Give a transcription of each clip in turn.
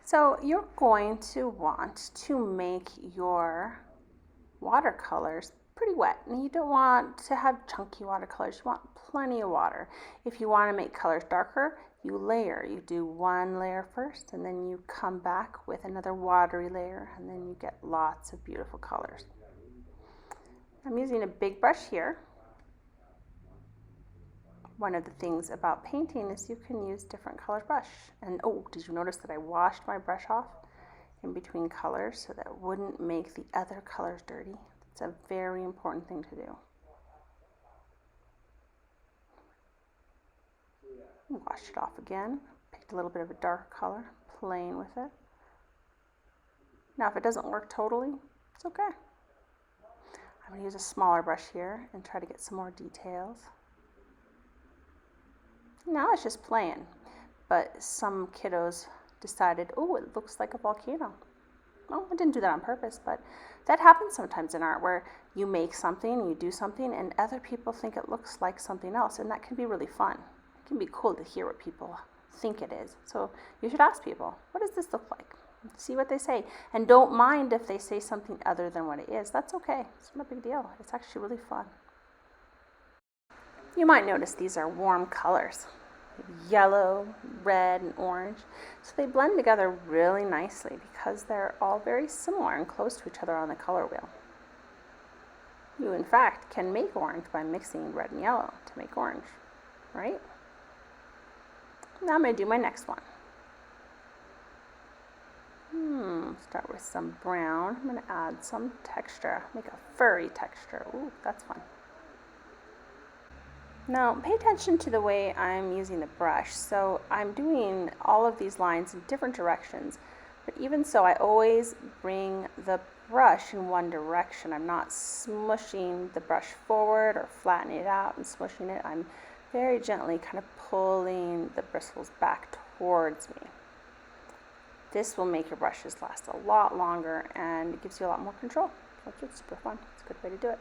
So you're going to want to make your watercolors pretty wet. And you don't want to have chunky watercolors. You want plenty of water. If you want to make colors darker, you layer. You do one layer first, and then you come back with another watery layer, and then you get lots of beautiful colors. I'm using a big brush here. One of the things about painting is you can use different color brush. And oh, did you notice that I washed my brush off in between colors so that it wouldn't make the other colors dirty? It's a very important thing to do. Wash it off again. Picked a little bit of a dark color, playing with it. Now if it doesn't work totally, it's okay. I'm going to use a smaller brush here and try to get some more details. Now it's just playing, but some kiddos decided, oh, it looks like a volcano. Well, I didn't do that on purpose, but that happens sometimes in art where you make something, you do something, and other people think it looks like something else, and that can be really fun. It can be cool to hear what people think it is. So you should ask people, what does this look like? See what they say. And don't mind if they say something other than what it is. That's okay. It's not a big deal. It's actually really fun. You might notice these are warm colors. Yellow, red, and orange. So they blend together really nicely because they're all very similar and close to each other on the color wheel. You, in fact, can make orange by mixing red and yellow to make orange, right? Now I'm going to do my next one. Start with some brown. I'm going to add some texture, make a furry texture. Ooh, that's fun. Now, pay attention to the way I'm using the brush. So I'm doing all of these lines in different directions, but even so, I always bring the brush in one direction. I'm not smushing the brush forward or flattening it out and smushing it. I'm very gently kind of pulling the bristles back towards me. This will make your brushes last a lot longer and it gives you a lot more control. So it's super fun. It's a good way to do it.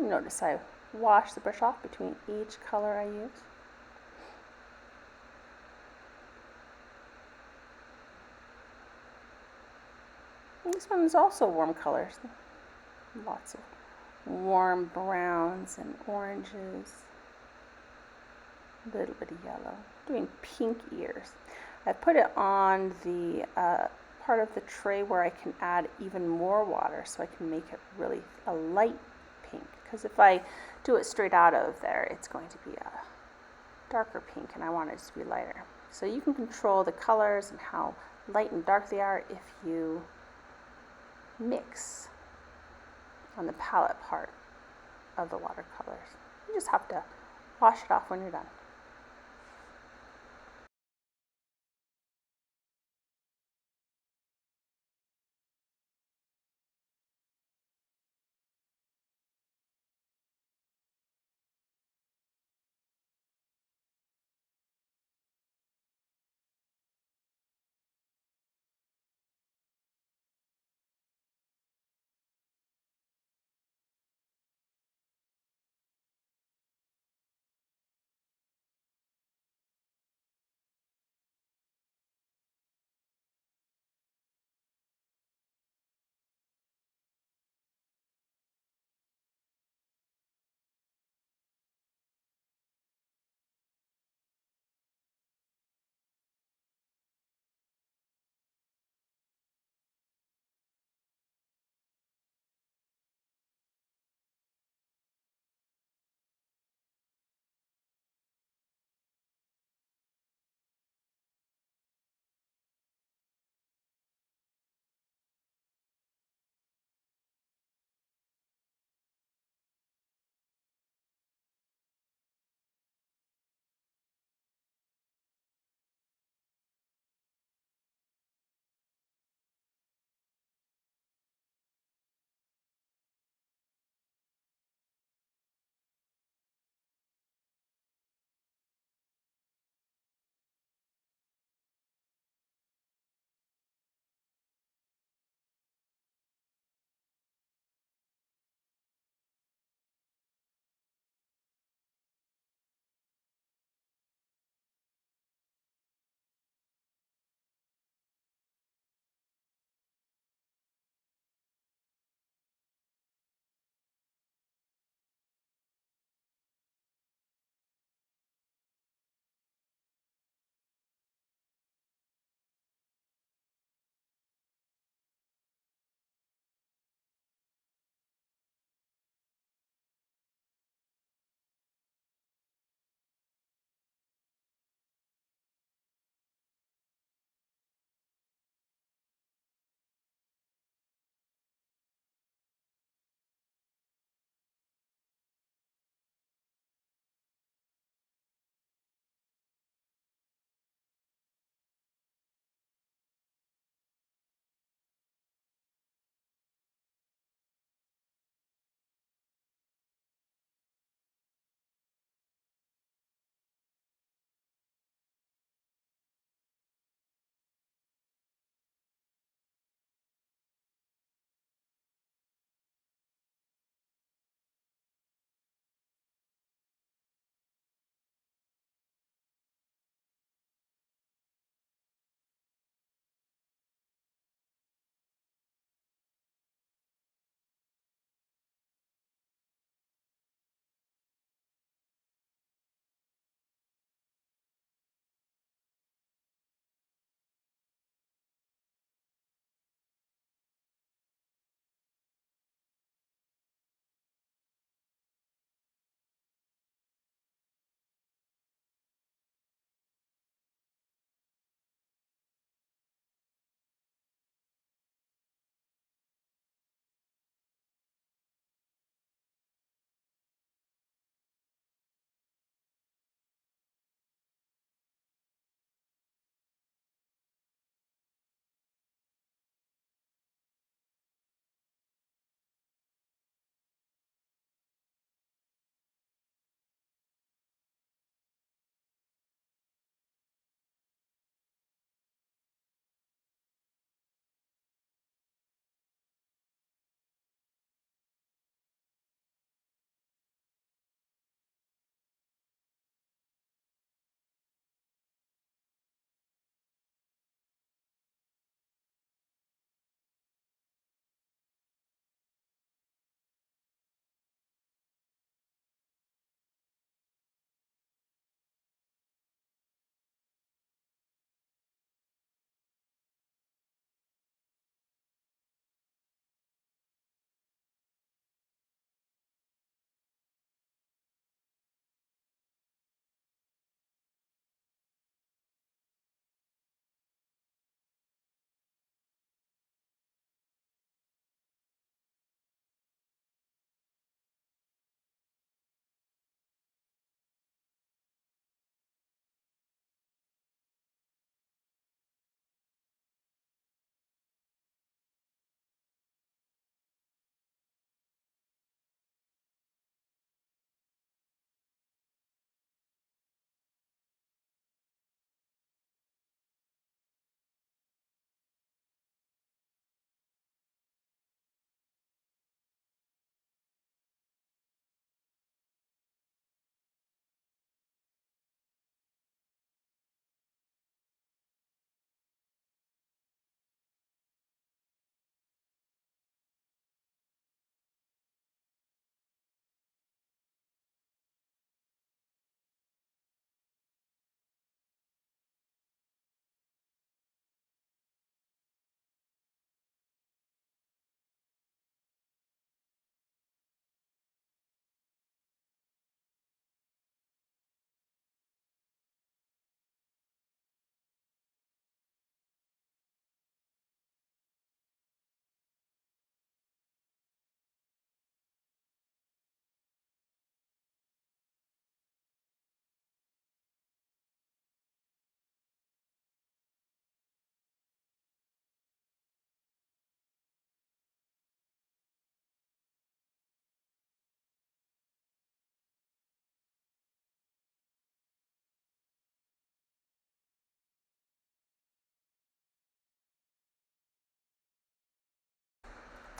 Notice I wash the brush off between each color I use. And this one is also warm colors. Lots of warm browns and oranges. A little bit of yellow. Doing pink ears. I put it on the part of the tray where I can add even more water so I can make it really a light pink, because if I do it straight out of there, it's going to be a darker pink, and I want it to be lighter. So you can control the colors and how light and dark they are if you mix on the palette part of the watercolors. You just have to wash it off when you're done.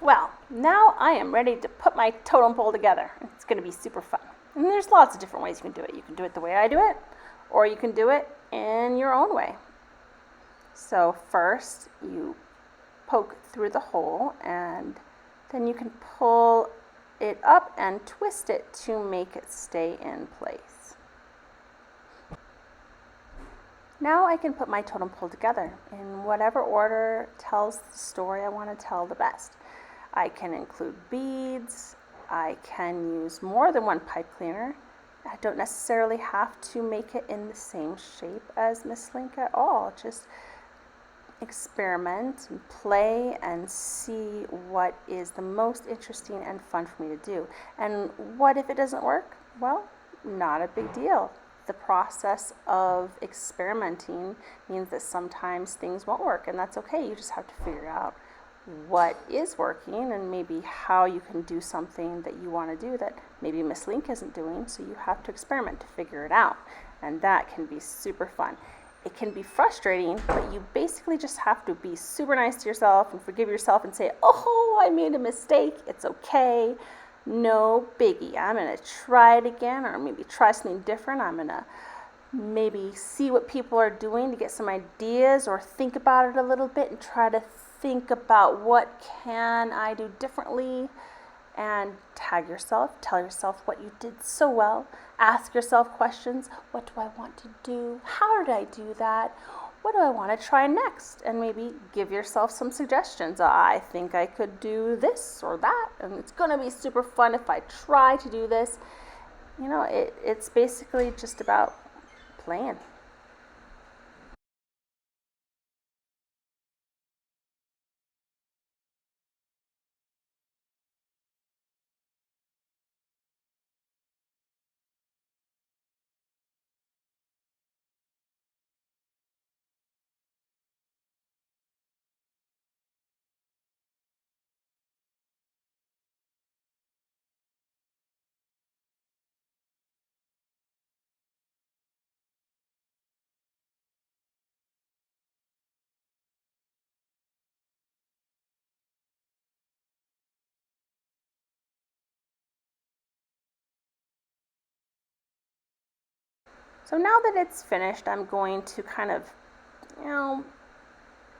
Well, now I am ready to put my totem pole together. It's going to be super fun. And there's lots of different ways you can do it. You can do it the way I do it, or you can do it in your own way. So first you poke through the hole, and then you can pull it up and twist it to make it stay in place. Now I can put my totem pole together in whatever order tells the story I want to tell the best. I can include beads. I can use more than one pipe cleaner. I don't necessarily have to make it in the same shape as Miss Link at all. Just experiment and play and see what is the most interesting and fun for me to do. And what if it doesn't work? Well, not a big deal. The process of experimenting means that sometimes things won't work, and that's okay. You just have to figure out what is working and maybe how you can do something that you want to do that maybe Miss Link isn't doing, so you have to experiment to figure it out. And that can be super fun. It can be frustrating, but you basically just have to be super nice to yourself and forgive yourself and say, oh, I made a mistake. It's okay. No biggie. I'm going to try it again, or maybe try something different. I'm going to maybe see what people are doing to get some ideas, or think about it a little bit and try to think about what can I do differently, and tag yourself, tell yourself what you did so well, ask yourself questions. What do I want to do? How did I do that? What do I want to try next? And maybe give yourself some suggestions. I think I could do this or that, and it's going to be super fun if I try to do this. You know, it's basically just about playing. So now that it's finished, I'm going to kind of,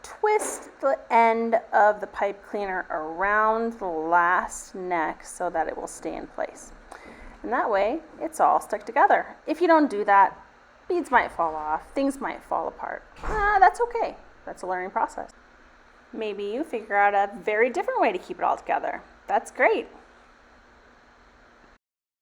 twist the end of the pipe cleaner around the last neck so that it will stay in place. And that way, it's all stuck together. If you don't do that, beads might fall off, things might fall apart. That's okay. That's a learning process. Maybe you figure out a very different way to keep it all together. That's great.